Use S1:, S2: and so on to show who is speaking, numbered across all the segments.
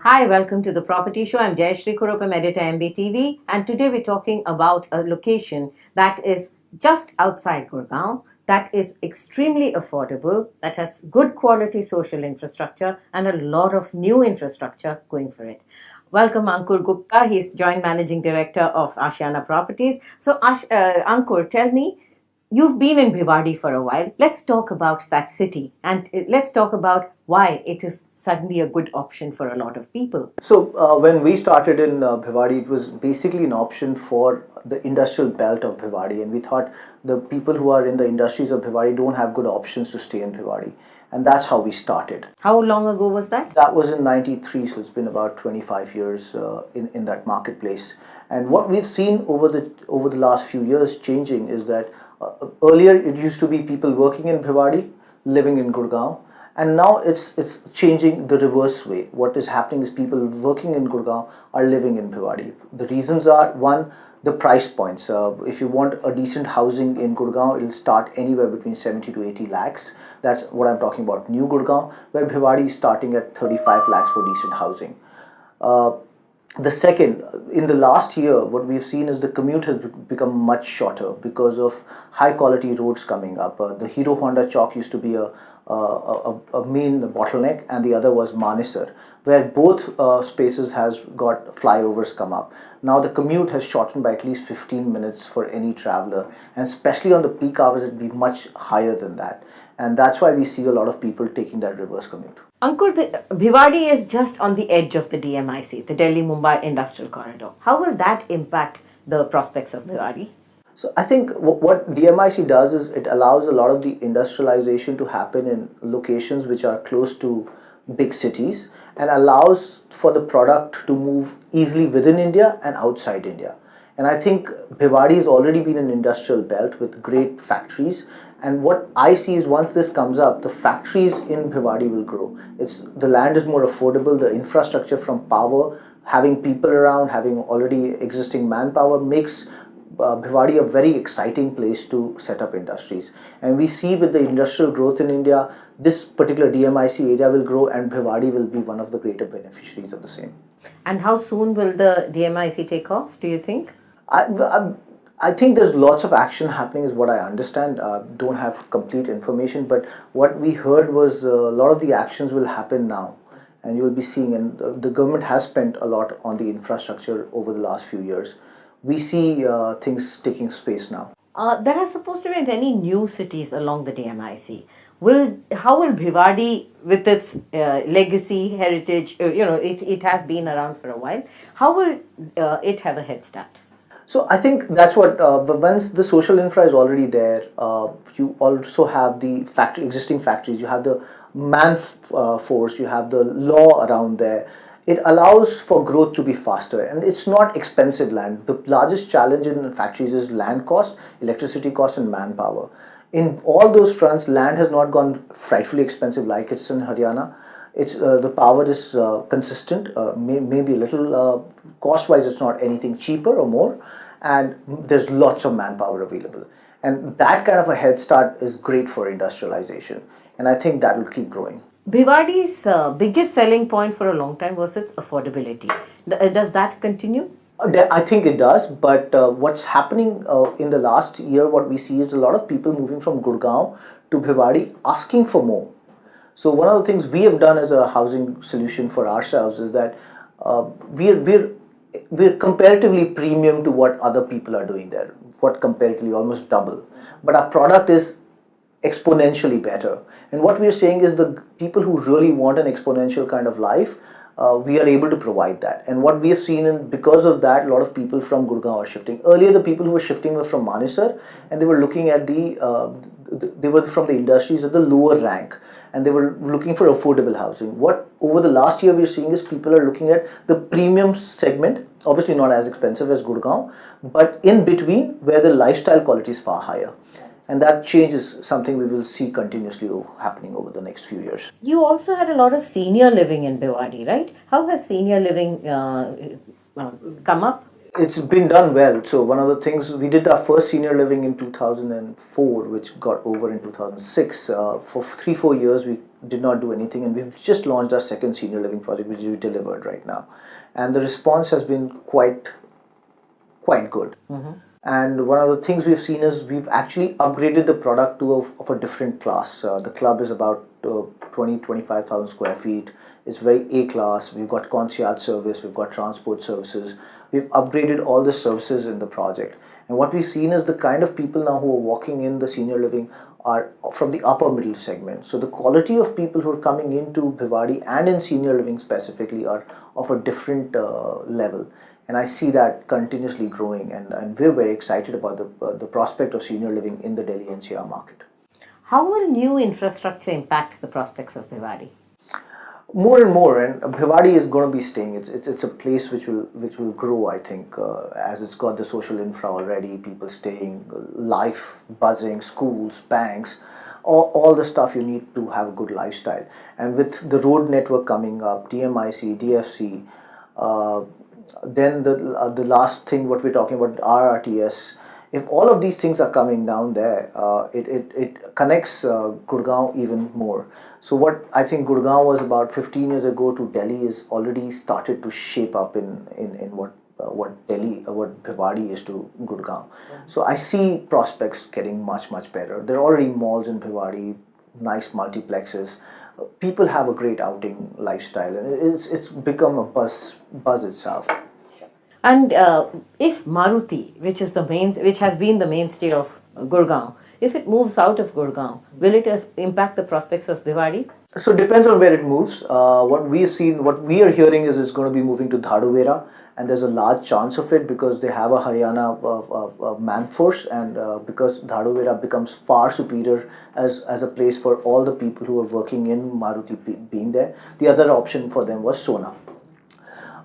S1: Hi, welcome to the Property Show. I'm Jayashree Kurup, I'm editor MBTV, and today we're talking about a location that is just outside Gurugram, that is extremely affordable, that has good quality social infrastructure and a lot of new infrastructure going for it. Welcome, Ankur Gupta. He's Joint Managing Director of Ashiana Properties. So, Ankur, tell me, you've been in Bhiwadi for a while. Let's talk about that city and let's talk about why it is suddenly a good option for a lot of people.
S2: So when we started in Bhiwadi, it was basically an option for the industrial belt of Bhiwadi, and we thought the people who are in the industries of Bhiwadi don't have good options to stay in Bhiwadi, and that's how we started.
S1: How long ago was that?
S2: That was in '93, so it's been about 25 years in that marketplace. And what we've seen over the last few years changing is that earlier it used to be people working in Bhiwadi, living in Gurgaon, and now it's changing the reverse way. What is happening is people working in Gurgaon are living in Bhiwadi. The reasons are, one, the price points. If you want a decent housing in Gurgaon, it'll start anywhere between 70 to 80 lakhs. That's what I'm talking about, new Gurgaon, where Bhiwadi is starting at 35 lakhs for decent housing. Uh, the second, in the last year, what we've seen is the commute has become much shorter because of high quality roads coming up. The Hero Honda Chowk used to be a main bottleneck, and the other was Manesar, where both spaces has got flyovers come up. Now the commute has shortened by at least 15 minutes for any traveler, and especially on the peak hours, it'd be much higher than that. And that's why we see a lot of people taking that reverse commute.
S1: Ankur, Bhiwadi is just on the edge of the DMIC, the Delhi Mumbai Industrial Corridor. How will that impact the prospects of Bhiwadi?
S2: So I think what DMIC does is it allows a lot of the industrialization to happen in locations which are close to big cities, and allows for the product to move easily within India and outside India. And I think Bhiwadi has already been an industrial belt with great factories. And what I see is once this comes up, the factories in Bhiwadi will grow. The land is more affordable, the infrastructure from power, having people around, having already existing manpower makes Bhiwadi a very exciting place to set up industries. And we see with the industrial growth in India, this particular DMIC area will grow, and Bhiwadi will be one of the greater beneficiaries of the same.
S1: And how soon will the DMIC take off, do you think?
S2: I think there's lots of action happening, is what I understand. Don't have complete information, but what we heard was a lot of the actions will happen now, and you will be seeing. And the government has spent a lot on the infrastructure over the last few years. We see things taking space now.
S1: There are supposed to be many new cities along the DMIC. How will Bhiwadi, with its legacy, heritage, it has been around for a while, how will it have a head start?
S2: So I think that's what, once the social infra is already there, you also have the existing factories, you have the force, you have the law around there. It allows for growth to be faster, and it's not expensive land. The largest challenge in factories is land cost, electricity cost, and manpower. In all those fronts, land has not gone frightfully expensive like it's in Haryana. The power is consistent, maybe a little cost-wise. It's not anything cheaper or more, and there's lots of manpower available. And that kind of a head start is great for industrialization, and I think that will keep growing.
S1: Bhiwadi's biggest selling point for a long time was its affordability. Does that continue?
S2: I think it does, but what's happening in the last year, what we see is a lot of people moving from Gurgaon to Bhiwadi asking for more. So one of the things we have done as a housing solution for ourselves is that we're comparatively premium to what other people are doing there. What comparatively almost double, but our product is exponentially better. And what we're saying is the people who really want an exponential kind of life, we are able to provide that. And what we have seen, and because of that, a lot of people from Gurgaon are shifting. Earlier, the people who were shifting were from Manesar, and they were looking at they were from the industries at the lower rank, and they were looking for affordable housing. What over the last year we're seeing is people are looking at the premium segment, obviously not as expensive as Gurgaon, but in between, where the lifestyle quality is far higher. And that change is something we will see continuously happening over the next few years.
S1: You also had a lot of senior living in Bhiwadi, right? How has senior living come up?
S2: It's been done well. So one of the things, we did our first senior living in 2004, which got over in 2006. For 3-4 years we did not do anything, and we've just launched our second senior living project, which we delivered right now, and the response has been quite good. And one of the things we've seen is we've actually upgraded the product to of a different class. The club is about 25,000 square feet. It's very A class. We've got concierge service, we've got transport services. We've upgraded all the services in the project. And what we've seen is the kind of people now who are walking in the senior living are from the upper middle segment. So the quality of people who are coming into Bhiwadi and in senior living specifically are of a different level. And I see that continuously growing, and we're very excited about the prospect of senior living in the Delhi NCR market.
S1: How will new infrastructure impact the prospects of Bhiwadi?
S2: More and more, and Bhiwadi is going to be staying. It's a place which will grow, I think, as it's got the social infra already, people staying, life buzzing, schools, banks, all the stuff you need to have a good lifestyle. And with the road network coming up, DMIC, DFC, then the last thing what we're talking about, RRTS. If all of these things are coming down there, it connects Gurugram even more. So what I think Gurugram was about 15 years ago to Delhi is already started to shape up in what Bhiwadi is to Gurugram. So I see prospects getting much better. There are already malls in Bhiwadi, nice multiplexes. People have a great outing lifestyle, and it's become a buzz itself.
S1: And if Maruti, which has been the mainstay of Gurugram, if it moves out of Gurugram, will it impact the prospects of Bhiwadi?
S2: So it depends on where it moves. What we are hearing is it's going to be moving to Dharuhera, and there's a large chance of it because they have a Haryana man force, and because Dharuhera becomes far superior as a place for all the people who are working in Maruti being there. The other option for them was Sona.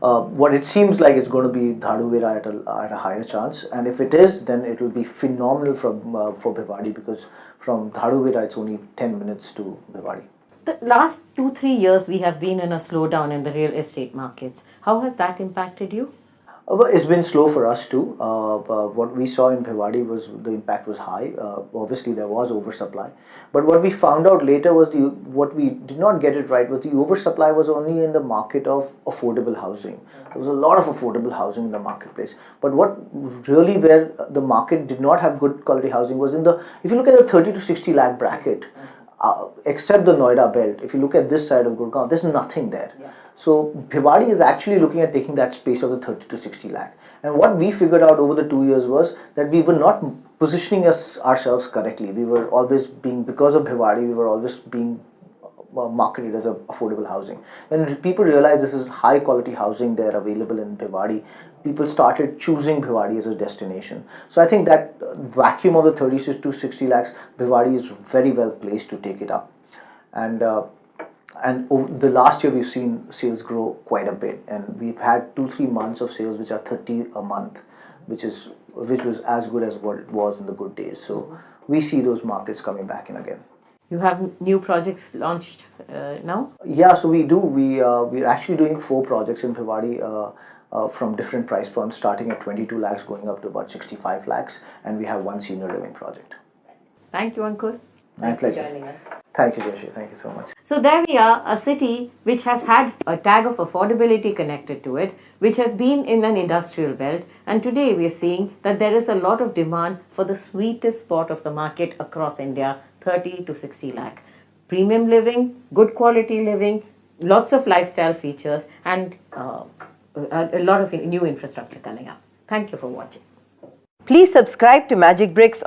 S2: What it seems like it's going to be Dharuhera at a higher chance, and if it is, then it will be phenomenal for Bhiwadi, because from Dharuhera it's only 10 minutes to Bhiwadi.
S1: The last 2-3 years we have been in a slowdown in the real estate markets. How has that impacted you?
S2: Well, it's been slow for us too. What we saw in Bhiwadi was the impact was high. Obviously, there was oversupply, but what we found out later was what we did not get it right was the oversupply was only in the market of affordable housing. There was a lot of affordable housing in the marketplace, but what really where the market did not have good quality housing was if you look at the 30 to 60 lakh bracket. Except the Noida belt, if you look at this side of Gurugram, there's nothing there. Yeah. So Bhiwadi is actually looking at taking that space of the 30 to 60 lakh. And what we figured out over the 2 years was that we were not positioning ourselves correctly. We were always because of Bhiwadi, we were always being marketed as affordable housing. When people realized this is high quality housing there available in Bhiwadi, people started choosing Bhiwadi as a destination. So I think that vacuum of the 30 to 60 lakhs, Bhiwadi is very well placed to take it up. And over the last year we've seen sales grow quite a bit, and we've had 2-3 months of sales which are 30 a month, which was as good as what it was in the good days. So we see those markets coming back in again.
S1: You have new projects launched now?
S2: Yeah, so we do. We're actually doing 4 projects in Bhiwadi from different price points, starting at 22 lakhs going up to about 65 lakhs, and we have 1 senior living project.
S1: Thank you, Ankur.
S2: My pleasure.
S1: For joining us.
S2: Thank you, Jayashree. Thank you so much.
S1: So there we are, a city which has had a tag of affordability connected to it, which has been in an industrial belt, and today we are seeing that there is a lot of demand for the sweetest spot of the market across India, 30 to 60 lakh. Premium living, good quality living, lots of lifestyle features, and a lot of new infrastructure coming up. Thank you for watching.
S3: Please subscribe to Magic Bricks